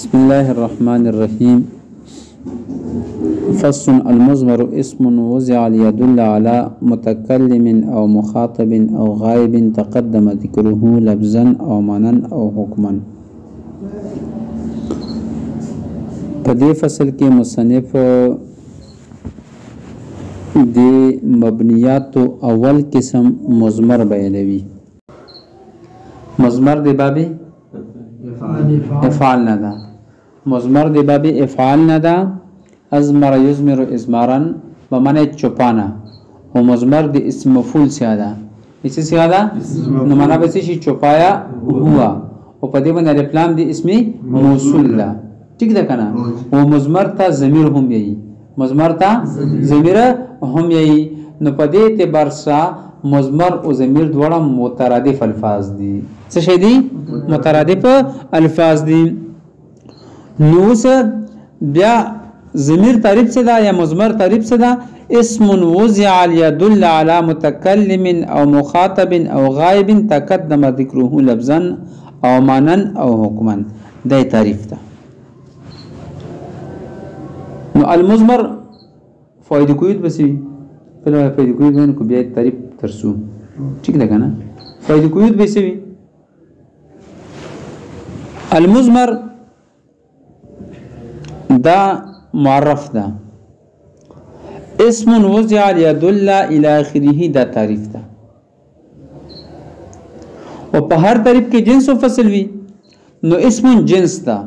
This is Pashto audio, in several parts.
بسم الله الرحمن الرحيم. فصل المضمر اسم وضع ليدل على متكلم أو مخاطب أو غائب تقدم ذكره لفظا أو معنى أو حكما. په دې فصل کې مصنف د مبنیات اول قسم مضمر بیانوي. مضمر د باب افعال نه ده. مضمر د باب افعال نه ده. ازمر یزمر ازمارا بمعنی چوپانا او مضمر د اسم مفعول څخه ده. اسی څخه ده نو معنا به شي چوپایا هوا او په دې باندې الفلام د اسم موصول ده. ٹھیک ده کنه. او مضمر ته ضمیر هم یي. مضمر ته ضمیر هم یي. نو په دې اعتبار سره مضمر او ضمیر دواړه مترادف الفاظ دي. څه شي دي؟ مترادف الفاظ دي. نو بیا ضمیر تعریف څه ده یا مضمر تعریف څه ده؟ اسم وضع ليدل على متكلم او مخاطب او غائب تقدم ذکره لفظا او معنى او حكما. دا تعریف ده. نو المضمر فائدہ کوید بسی پہلے فائدہ کوید ونه کو بیا تعریف ترسو. ٹھیک ده کنه. فائدہ کوید بسی المضمر دا معرف ده. اسم وضع ليدل الى اخره دا تعریف ده. او په هر تعریف کې جنس او فصل وي نو اسم جنس ده.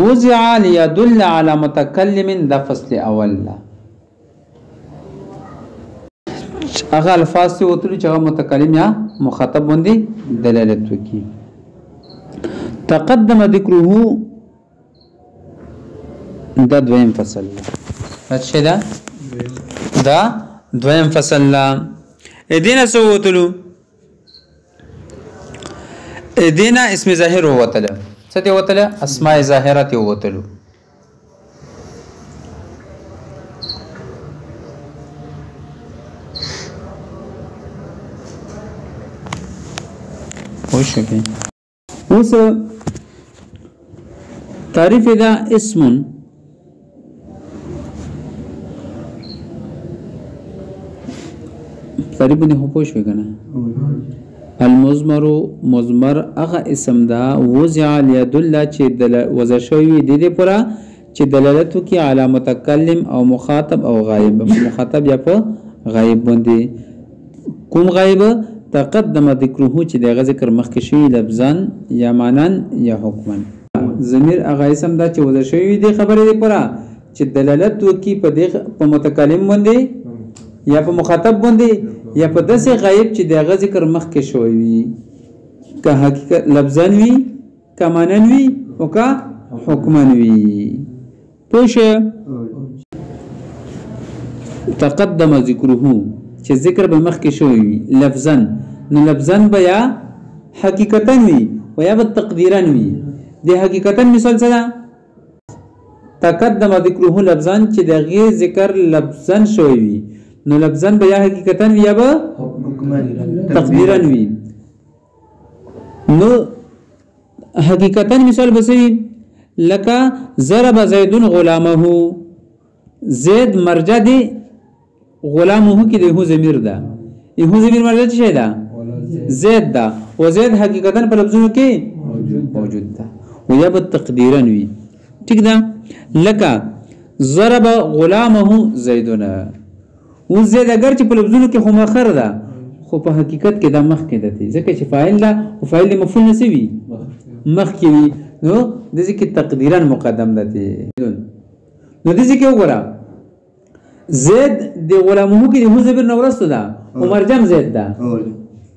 وضع ليدل على متكلم دا فصل اول ده. هغه الفاظ ته وتلو چې هغه متکلم یا مخاطب باندې دلالت وکړي. تقدم ذکره دا دویم فصل ده. اچھا دا دویم فصل ده. ادینا سو وتلو ادینا اسم ظاهر وتله. څه دی وتله؟ اسماء ظاهره ته وتلو. وشکه اوس تعریف دا اسم تعریف نه پوښ وکنه. المضمر مضمر هغه اسم دا وضع ليدل چې وضع شوی د دې پورا چې دلالت کوي علی متکلم او مخاطب او غایب. مخاطب یا په غایب باندې. کوم غایب؟ تقدم ذکره چې دغه ذکر مخکې شوی لفظا یا معنی یا حکما. ضمیر هغه اسم دا چې وضع شوی دی خبره دی پورا چې دلالت کوي په متکلم باندې یا په مخاطب باندې یا په داسې غایب چې دغه ذکر مخکې شوی وي. که حقیقت لفظا وي که معنی وي او که حکما وي. پوښه تقدم ذکره چې ذکر به مخکې شوی وي لفظا نو لفظا به یا حقیقتا وي او یا به تقدیرا وي. د حقیقتا مثال څه ده؟ تقدم ذکره لفظا چې دغه ذکر لفظا شوی وي نو لفظا به یا حقیقتا وي یا به تقدیرا وي. نو حقیقتا مثال بسوي لکه ضرب زید غلامه. زید مرجع دی غلامه کې د هو ضمیر ده. هو ضمیر مرجع څه ده؟ زید ده. او زید حقیقتا په لفظونو کې موجود ده او یا به تقدیرا وي. ٹھیک ده. لکه ضرب غلامه زیدنا. او زید اگر چې په لفظونو کې خو مؤخر ده خو په حقیقت کې دا مخ کې ده ځکه چې فاعل ده او فاعل مفعول نسوي مخ کې وي نو د ځکه تقدیرا مقدم ده. نو د ځکه وګوره زید د غلامه کې د هو ضمیر نه ورسته ده او مرجع زید ده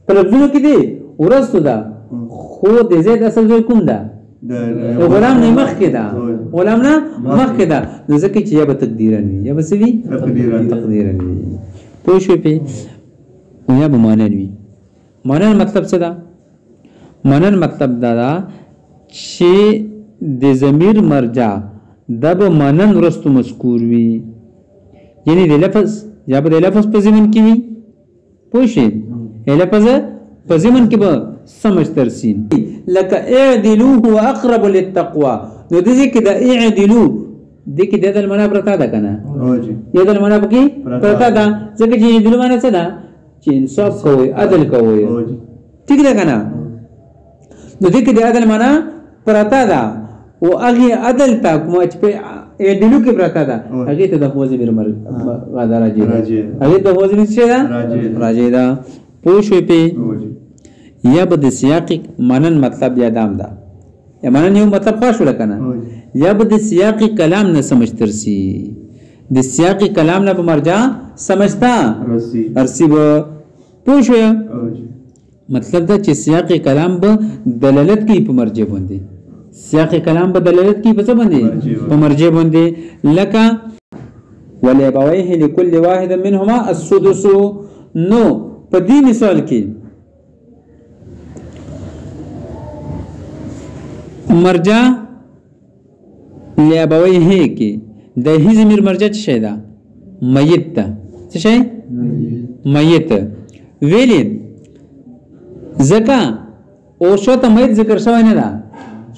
په لفظونو کې دی ورسته ده خو د زید اصل ځای کوم ده؟ غلام نه مخ کې ده. غلام نه مخ کې ده نو ځکه چې یا به تقدیرا وي یا به سوي تقدیرا وي. پوه شو په یا به معنی وي. معنی مطلب څه ده؟ معنی مطلب دا چې د ضمیر مرجع د به معنی ورستو مذکور وي یعنی د لفظ یا به د لفظ په ضمن کې وي. پوه شئ لفظ په ضمن کې به سمجھ ترسی لکه اعدلو هو اقرب للتقوى نو دې کې د اعدلو دې کې د دل معنا پرتا ده کنه یا دل معنا پکې پرتا ده ځکه چې اعدلو معنا څه ده چې انصاف کوي عدل کوي ٹھیک ده کنه نو دې کې د عدل معنا پرتا ده او هغه عدل تا کوم چې په اعدلو کې پرتا ده هغه ته د فوز مر غادا راځي هغه د فوز څه ده راځي دا پوښې په یا بد سیاق منن مطلب یادام ده یا منن یو مطلب خاص ولکنه یا بد سیاق کلام نه سمجھ ترسی د سیاق کلام نه مرجع سمجھتا ارسی به پوښې مطلب دا چې سیاق کلام به دلالت کوي په مرجع باندې سیاق کلام به دلالت کوي په څه باندې په مرجع باندې لکه ولابويه لكل واحد منهما السدس نو په دې مثال کې مرجع لابويه کې د هی ضمیر مرجع څه شي دا میت ته څه شي میت ویلې زکا او شوته میت ذکر شوی نه دا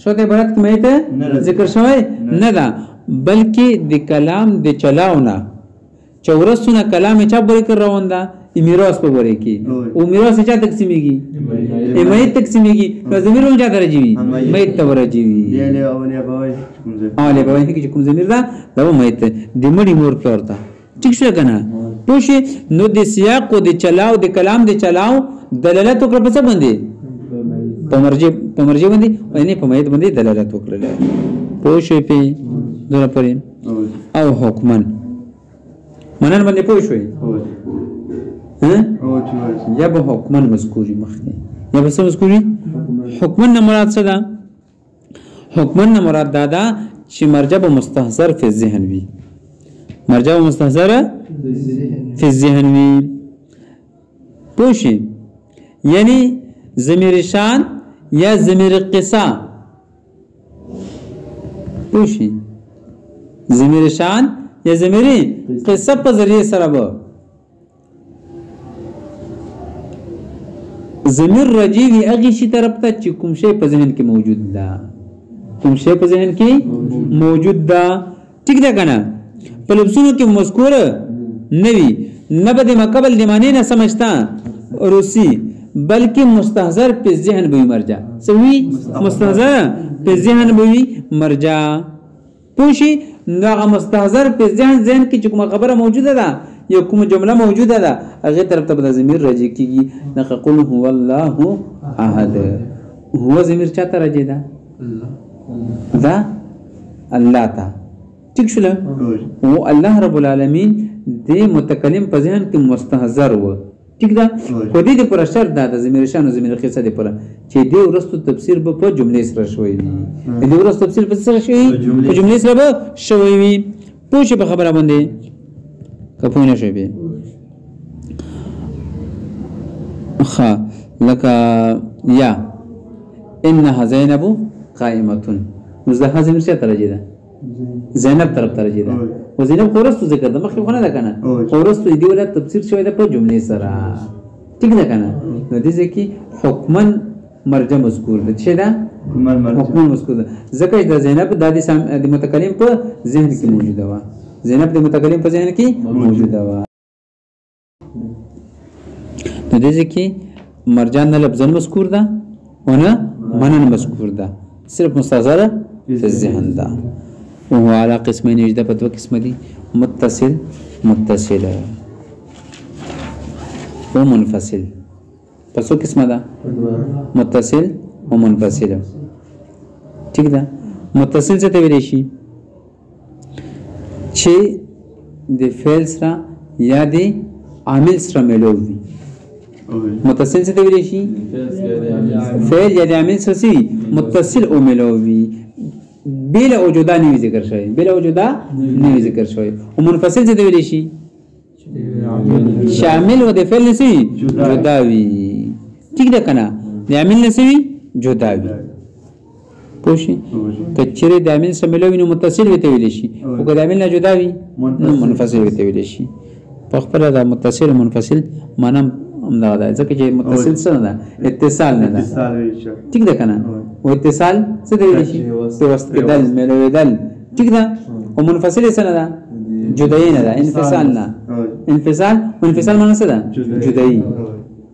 شوته برات کې میت ذکر شوی نه دا بلکې د کلام د چلاونا چورسونه کلام چا بری کر روان دا میراث په وری کې او میراث چا تقسیمېږي میت تقسیمېږي نو ضمیر هم چا درجی میت ته ورجی له بوي کې کوم ضمیر دا دا میت د مړي مور پورته ٹھیک شو کنه پوښي نو د سیاق او د چلاو د کلام د چلاو دلالت وکړه په څه باندې په مرجع باندې یعنی په میت باندې دلالت وکړه پوښي په دغه پرې او حکمن منن باندې پوښوي یا به حکمن مذکوری مخکې یا به څه مذکوری حکمن نه مراد څه ده حکمن نه مراد دا ده چې مرجع به مستحضر فی الذهن وي مرجع به مستحضر فی الذهن وي پوښي یعنی ضمیر شان یا ضمیر قصه پوښي ضمیر شان یا ضمیر قصه په ذریعه سره به ضمیر رجی وی هغه شی طرف ته چې کوم شی په ذهن کې موجود ده کوم شی په ذهن کې موجود ده ٹھیک ده کنه په لفظونو کې مذکور نه وي نه به مقابل د معنی نه سمجھتا روسی بلکې مستحضر په ذهن به مرجع سوي مستحضر په ذهن به مرجع پوښي نو مستحضر په ذهن کې کوم خبره موجوده ده یو کوم جمله موجوده ده هغه طرف ته د ضمیر راځي کیږي نقول هو الله احد هو ضمیر چاته راځي دا الله ته ٹھیک شول او الله رب العالمین د متکلم په ذهن کې مستحضر و ٹھیک ده خو دې پر شرط ده د ضمیر شان او ضمیر قصه د پر چې دې ورستو تفسیر به په جملې سره شوی وي دې ورستو تفسیر په سره شوی په جملې سره به شوی وي پوښي په خبره باندې کپونه شوی به خا لکه یا انها زینب قائمه مزه ضمیر څه ترجی ده زینب طرف ترجی ده او زینب خورستو ذکر ده مخکې خونه ده کنه خورستو دی ولادت تفسیر شوی ده په جملې سره ټیک ده کنه نو دې ځکه حکمن مرجع مذکور ده څه ده حکمن مذکور ده ځکه د زینب د متکلم په ذهن کې موجوده و زینب د متکلم په ذهن کې موجوده و نو دې ځکه مرجع نه لفظ مذکور ده او نه منن مذکور ده صرف مستحضر فی الذهن ده وهو على قسمين يجد په دوه قسم دي متصل و منفصل پس څو قسمه ده متصل و منفصل ٹھیک ده متصل څه ته ویل شي چې د فعل سره یا د عامل سره ملوي متصل څه ته ویل شي فعل یا د عامل سره متصل او ملوي بلا وجودا نه ذکر شوی بلا وجودا نه ذکر شوی او منفصل څه دی ویل شي شامل و د فعل نسی جدا وی ٹھیک ده کنه د عامل نسی جدا وی پوښي کچره د عامل سره ملوي نو متصل وی ته ویل شي او که د عامل نه جدا وی نو منفصل وی ته ویل شي په خپل د متصل منفصل معنی همدا ده ځکه چې متصل څه نه ده اتصال نه ده ٹھیک ده کنه او اتصال څه دی شي پیوست کېدل ملویدل ټیک ده او منفصل څه نه ده جدایی نه ده انفصال نه انفصال معنی څه ده جدایی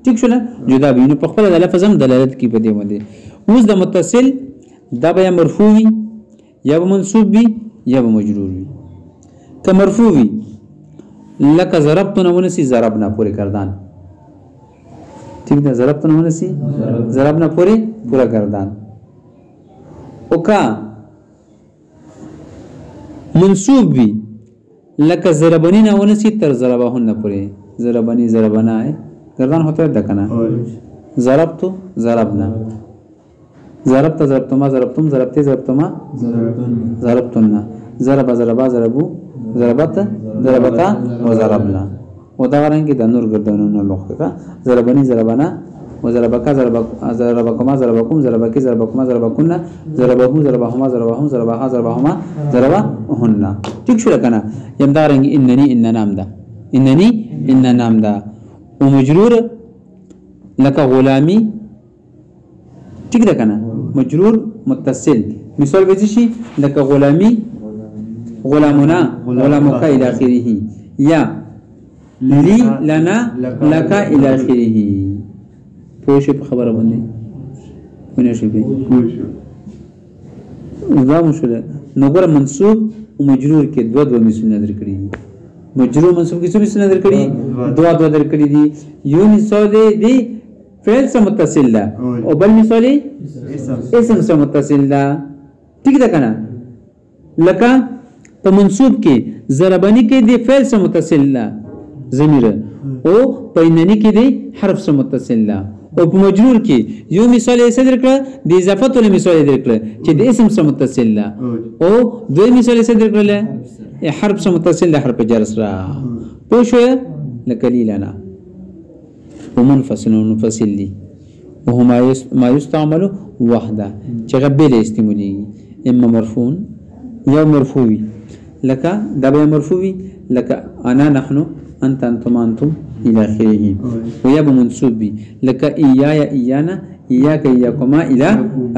ٹھیک شو نه جدا به نو په خپل د لفظ هم دلالت کوي په دې باندې اوس د متصل دا به مرفوع وي یا به منصوب وي یا به مجرور وي که مرفوع وي لکه ضربتنا ونسی ضربنا پوری کردان ٹھیک ده ضربتنا ونسی ضربنا پوری پورا کردان او کا منصوب وی لکه ضربنینا ونسی تر ضربهن پوری ضربنی ضربنا ہے کردان ہوتا ہے دکنا ضربتو ضربنا ضربت ضربتما ضربتم ضربتی ضربتما ضربتنا ضرب ضربا ضربو ضربت ضربتا وضربنا ودغرنګ د نور ګردونو لوخه ضربني ضربنا وضربکا ضربکما ضربکم ضربکی ضربکما ضربکنا ضربهو ضربهما ضربهم ضربها ضربهما ضربهن ٹھیک شو کنه یمدارنګ انني ان نام ده انني ان نام ده ومجرور لك غلامي ٹھیک ده کنه مجرور متصل مثال به شي لك غلامي غلامنا غلامك الى اخره یا لي لنا لك الى اخره پوه شو په خبره باندې ونه شي به دا مشله نو ګره منصوب او مجرور کې دوه مثال نظر کړی مجرور منصوب کې څه مثال نظر کړی دوه در کړی دي یو مثال دی فعل سره متصل ده او بل مثال اسم سره متصل ده ٹھیک ده کنه لکه په منصوب کې ضربني کې دی فعل سره متصل ده ضمیر او په انني کې دی حرف سره متصل ده او په مجرور کې یو مثال یې صدر کړ د اضافت له مثال یې درکړ چې د اسم سره متصل ده او دوی مثال یې صدر کړل حرف سره متصل ده حرف جر سره پوه شو لکلیلنا ومنفصل منفصل دي وهو ما يستعمل وحده چې غبل استعمالي اما مرفوع یا مرفوع لك دبا مرفوع لك انا نحن انت انتم انتم الى اخره ويا منصوب بي لك ايايا ايانا اياك اياكما الى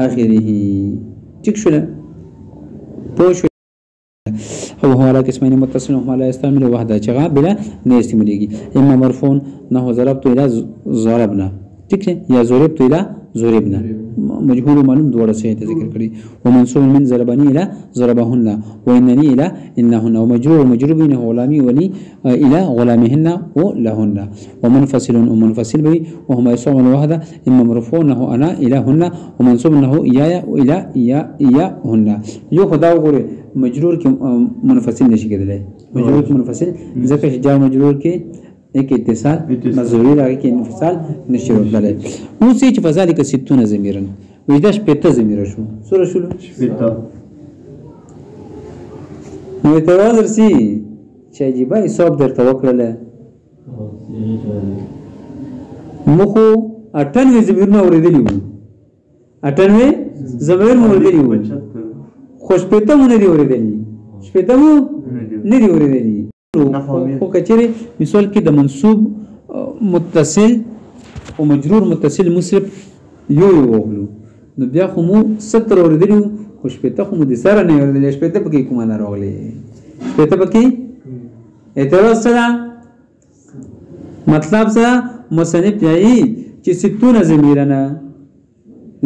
اخره ٹھیک شو پوه هو على قسمين متصل وهما لا يستعمل وحده چغا بلا نه استعماليږي اما مرفوع نحو ضربت الى ضربنا ٹھیک ہے یا ضربت الى ضربنا مجهول معلوم دوړه څه ته ذکر کړی ومنصوب من ضربني الى ضربهن وانني الى انهن ومجرور بين غلامي ولي الى غلامهن ولهن ومنفصل ومنفصل به وهما يستعمل وحده اما مرفوع انه انا الهن ومنصوب انه ايايا والى اياهن یو خدا وګوره مجرور کې منفصل نشي کېدلی مجرور کې منفصل ځکه چې جار مجرور کې ایک اتصال مزوری راغی کې انفصال نشي ورغلی اوس چې فذلک 60 ضمیرن وېدا شپته ضمیر شو سره شو شپته نو ته ورسي چې عجیبه حساب درته وکړله مخو 98 ضمیرونه اوریدلی وو 98 ضمیر اوریدلی وو خو شپته مونږ نه اوریدلی شپته مو نه اوریدلی خو کچره مثال کې د منصوب متصل او مجرور متصل مصرف یو وغلو نو بیا خو مو 70 اوریدلی خو شپته خو مو د سره نه اوریدلی شپته پکې کومه نه راغلی شپته پکې اعتراض سره مطلب سره مصنف یې چې 60 ضمیرونه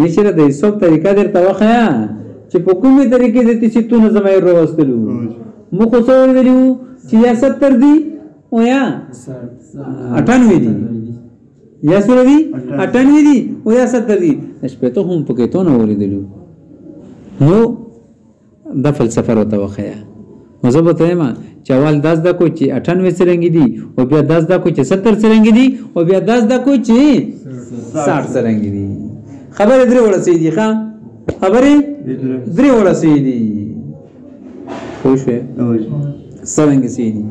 نشره د حساب طریقه درته وخیا چې په کومه طریقې د 60 ضمیر راوستلو مو خو څو اوریدلی چې یا 70 دي او یا 98 دي یا سره دي 98 دي او یا 70 دي شپته هم پکې ته نه اوریدلو نو د فلسفه راته وخیا مزبوط ما چوال 10 دا کو چې 98 سرنګ دي او بیا 10 دا کو چې 70 سرنګ دي او بیا 10 دا کو چې 60 سرنګ دي خبره درې وړه سي دي ښا خبره درې وړه سي دي خوشې سرنګ سي دي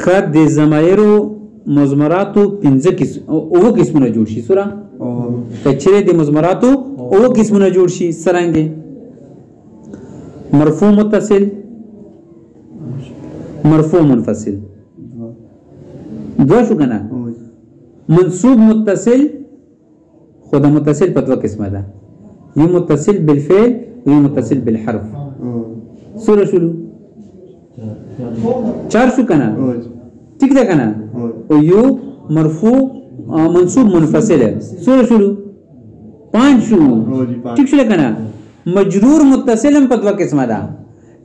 خد د زمایرو مزمراتو 15 قسم او قسمونه جوړ شي سره کچره د مزمراتو او قسمونه جوړ شي سرنګ مرفوع متصل مرفوع منفصل دو شو کنه منصوب متصل خود متصل په دوه قسمه ده یو متصل بالفعل و یو متصل بالحرف سوره شلو چار شو کنه ٹھیک ده کنه او یو مرفوع منصوب منفصل سوره شلو 5 شو ٹھیک شو کنه مجرور متصل هم په دوه قسمه ده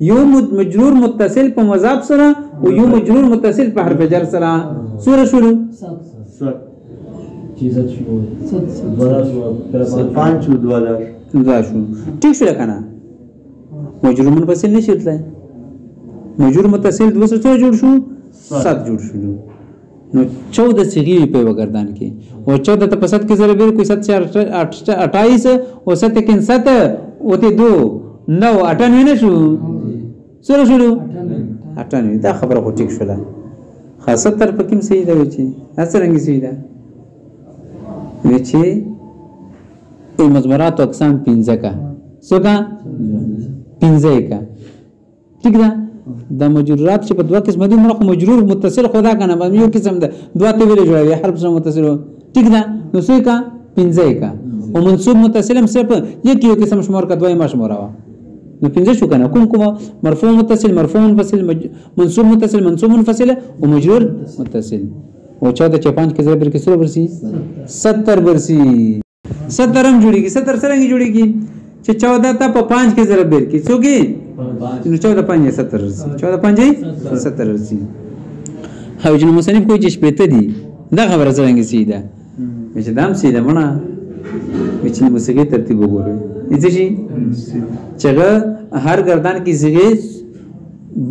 یو مجرور متصل په مضاف سره او یو مجرور متصل په حرف جر سره سوره شلو ٹھیک شو کنه مجرور منفصل نشي تلای مجرور متصل دو سره جوړ شو 7 جوړ شو نو 14 صيغې په وګردان کې او 14 ته په 7 کې ضرب کوئی 7 28 او 7 کې 7 اوته 2 9 98 نشو سره شو 98 دا خبره خو ټیک شوله خاصه تر پکې صحیح ده وچی اڅرنګ صحیح ده وچی مضمرات او اقسام 15 کا سو کا 15 کا ٹھیک ده د مجرورات چې په دوه قسم دي مرخ مجرور متصل خدا کنه باندې یو قسم ده دوه ته ویل جوړوي حرف سره متصل ٹھیک ده نو سو کا 15 کا او منصوب متصل هم صرف یو قسم شمار کا دوه ما شمار وا نو 15 شو کنه کوم مرفوع متصل مرفوع منفصل منصوب متصل منصوب منفصل او مجرور متصل او 14 5 کې ضرب کې سره ورسي 70 ورسي 70 هم جوړيږي 70 سره کې جوړيږي چې 14 ته په 5 کې ضرب کې څوګي نو 14 5 70 ورسي 14 5 70 ورسي هاو جن مصنف کوئی چې شپته دي دا خبره څنګه سیده چې دام سیده مړه چې موسیقي ترتیب وګورئ اځي شي چې هر گردان کی صيغه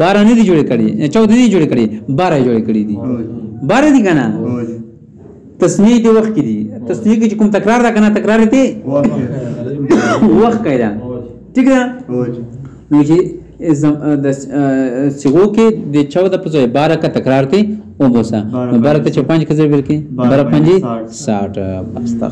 12 نه دي جوړ کړي 14 دي جوړ کړي 12 جوړ کړي دي 12 دي کنه تسنیه دی وخت کې دي تسنیه کې کوم تکرار دا کنه تکرار دي وخت کایدا ٹھیک ده نو چې د صيغو کې د 14 په ځای 12 کا تکرار دي او بوسا 12 ته 5 کې ځای ورکې 12 5 60 بس تا